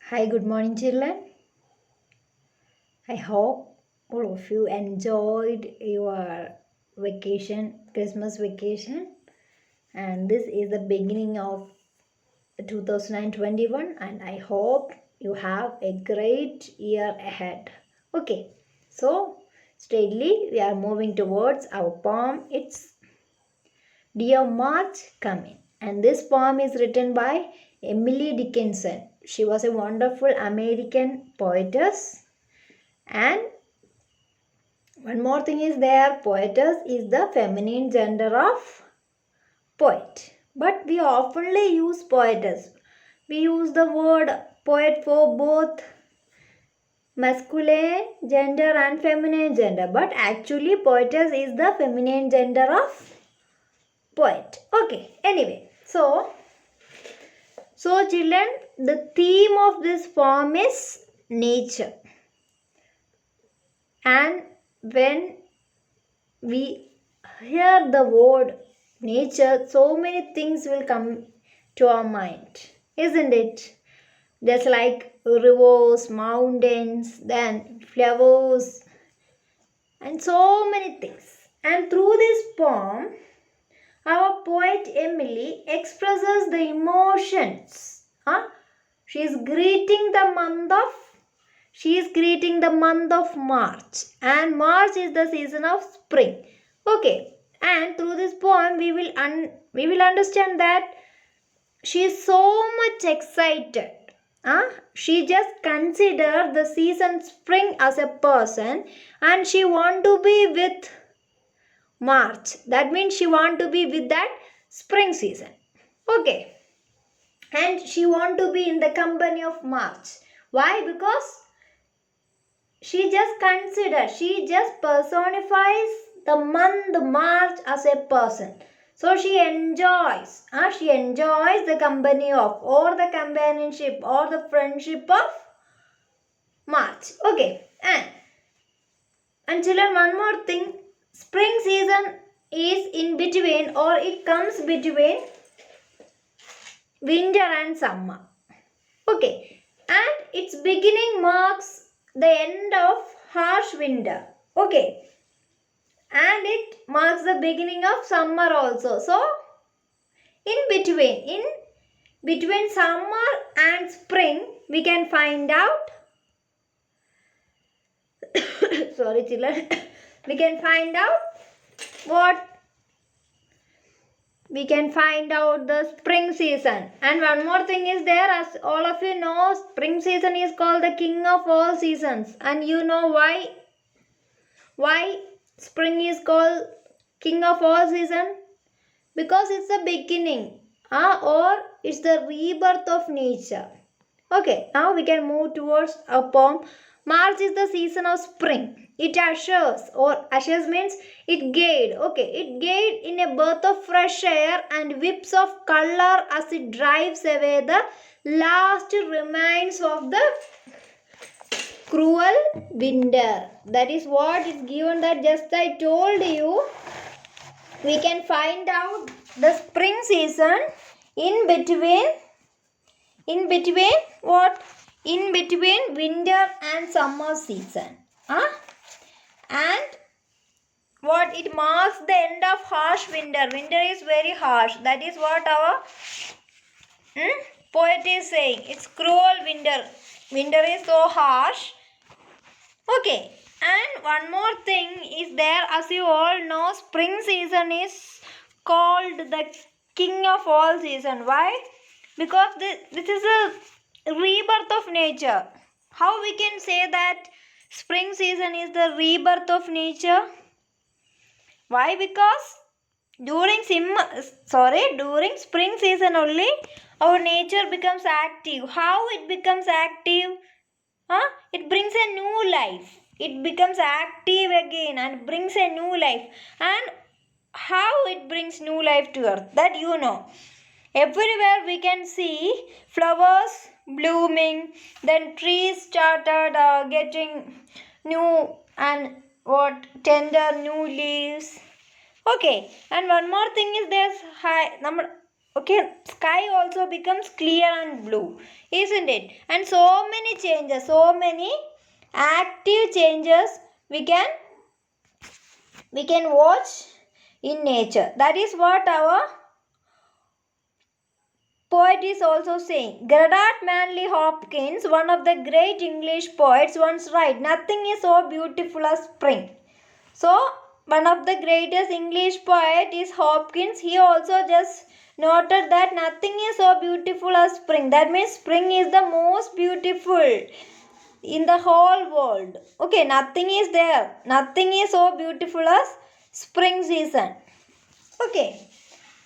Hi, good morning, children. I hope all of you enjoyed your vacation, Christmas vacation, and this is the beginning of 2021, and I hope you have a great year ahead. Okay, so steadily we are moving towards our poem. It's Dear March Coming, and this poem is written by Emily Dickinson. She was a wonderful American poetess. And one more thing is there, poetess is the feminine gender of poet. But we oftenly use poetess. We use the word poet for both masculine gender and feminine gender. But actually poetess is the feminine gender of poet. Okay, anyway. So children, the theme of this poem is nature. And when we hear the word nature, so many things will come to our mind, isn't it? Just like rivers, mountains, then flowers, and so many things. And through this poem, our poet Emily expresses the emotions. She is greeting the month of March, and March is the season of spring. Okay, and through this poem we will understand that she is so much excited. She just consider the season spring as a person, and she want to be with March. That means she want to be with that spring season. Okay, and she want to be in the company of March. Why? Because she just personifies the month March as a person. So she enjoys the company of, or the companionship, or the friendship of March. Okay, and children, one more thing, spring season is in between, or it comes between winter and summer. Okay, and its beginning marks the end of harsh winter. Okay, and it marks the beginning of summer also. So in between summer and spring, we can find out sorry children, we can find out what we can find out the spring season. And one more thing is there, as all of you know, spring season is called the king of all seasons. And you know why spring is called king of all season? Because it's the beginning, or it's the rebirth of nature. Okay, now we can move towards a poem. March is the season of spring. It ushers means it gave. Okay, it gave in a birth of fresh air and whips of color as it drives away the last remains of the cruel winter. That is what is given, that just I told you. We can find out the spring season in between what? In between winter and summer season. And what? It marks the end of harsh winter. Winter is very harsh. That is what our poet is saying. It's cruel winter. Winter is so harsh. Okay, and one more thing is there, as you all know, spring season is called the king of all season. Why? Because this is a rebirth of nature. How we can say that spring season is the rebirth of nature? Why? Because during spring season only our nature becomes active. How it becomes active? It brings a new life. It becomes active again and brings a new life. And how it brings new life to earth, that you know. Everywhere we can see flowers blooming, then trees started getting new and tender new leaves. Okay, and one more thing is there's Okay, sky also becomes clear and blue, isn't it? And so many changes, so many active changes we can watch in nature. That is what our poet is also saying. Gerard Manley Hopkins, one of the great English poets, once wrote, "Nothing is so beautiful as spring." So, one of the greatest English poet is Hopkins. He also just noted that nothing is so beautiful as spring. That means spring is the most beautiful in the whole world. Okay, nothing is there. Nothing is so beautiful as spring season. Okay.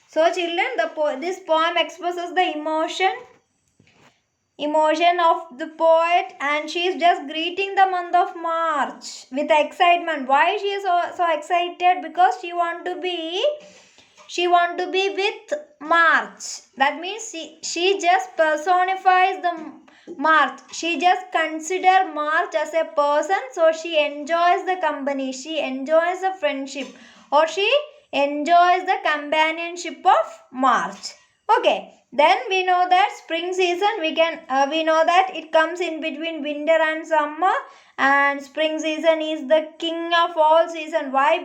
So children, this poem expresses the emotion of the poet, and she is just greeting the month of March with excitement. Why she is so excited? Because she want to be with March. That means she just personifies the March. She just consider March as a person, so she enjoys the company, she enjoys the friendship, or she enjoys the companionship of March. Okay, then we know that spring season we know that it comes in between winter and summer, and spring season is the king of all season. Why?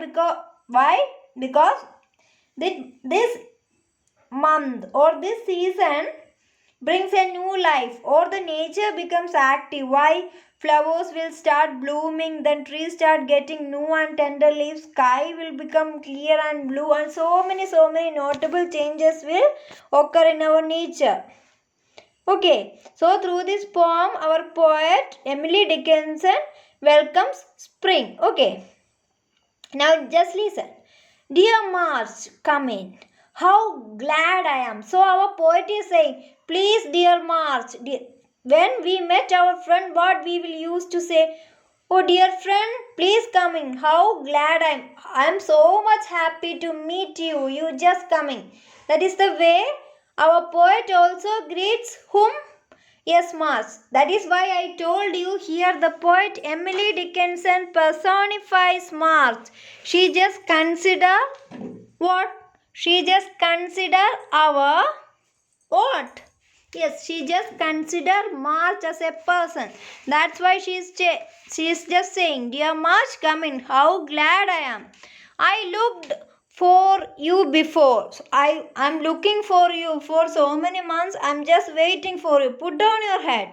Because this month or this season brings a new life, or the nature becomes active. Why? Flowers will start blooming, then trees start getting new and tender leaves, sky will become clear and blue, and so many notable changes will occur in our nature. Okay, so through this poem, our poet Emily Dickinson welcomes spring. Okay, now just listen. Dear March, come in. How glad I am. So our poet is saying, please, dear March. When we met our friend, what we will use to say, oh dear friend, please come in. How glad I am. I am so much happy to meet you. You just coming. That is the way our poet also greets whom? Yes, Mars. That is why I told you here the poet Emily Dickinson personifies Mars. She just consider what? She just consider our what? Yes, she just consider March as a person. That's why she is just saying, dear March, come in. How glad I am. I looked for you before. I'm looking for you for so many months. I'm just waiting for you. Put down your head.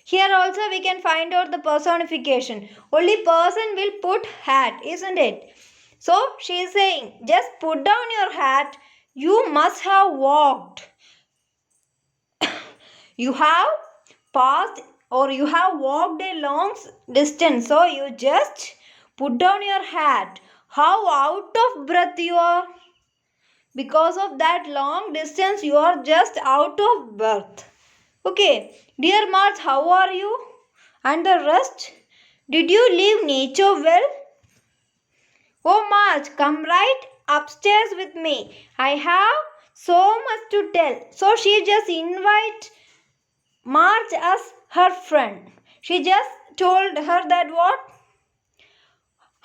Here also we can find out the personification. Only person will put hat, isn't it? So she is saying, just put down your hat. You must have walked. You have passed or you have walked a long distance. So you just put down your hat. How out of breath you are. Because of that long distance, you are just out of breath. Okay, dear March, how are you? And the rest? Did you leave nature well? Oh, March, come right upstairs with me. I have so much to tell. So she just invite March as her friend. She just told her that what?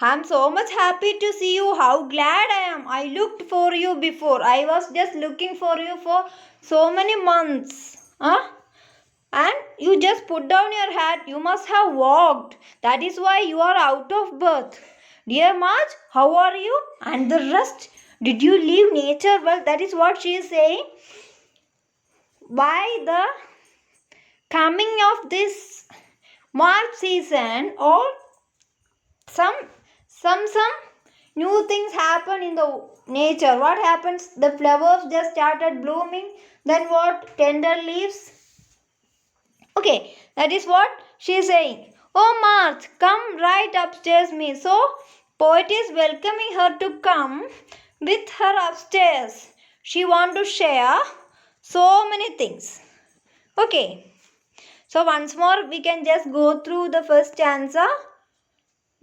I'm so much happy to see you. How glad I am. I looked for you before. I was just looking for you for so many months. Huh? And you just put down your hat. You must have walked. That is why you are out of breath. Dear March, how are you? And the rest? Did you leave nature well? That is what she is saying. By the coming of this March season, or some new things happen in the nature. What happens? The flowers just started blooming. Then what? Tender leaves. Okay, that is what she is saying. Oh March, come right upstairs me. So poet is welcoming her to come with her upstairs. She want to share so many things. Okay. So once more we can just go through the first stanza.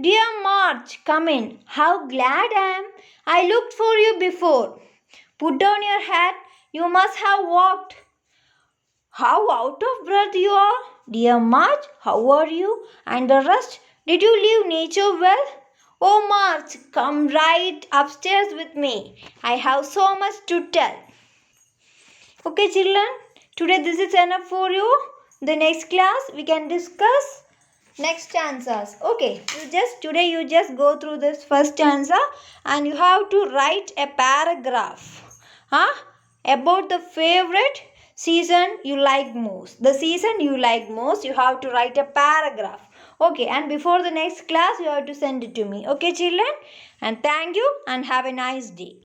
Dear March, come in. How glad I am. I looked for you before. Put down your hat. You must have walked. How out of breath you are. Dear March, how are you? And the rest, did you leave nature well? Oh March, come right upstairs with me. I have so much to tell. Okay, children, today this is enough for you. The next class we can discuss next stanzas. Okay, today you just go through this first stanza and you have to write a paragraph. About the favorite season you like most. The season you like most, you have to write a paragraph. Okay, and before the next class, you have to send it to me. Okay, children? And thank you and have a nice day.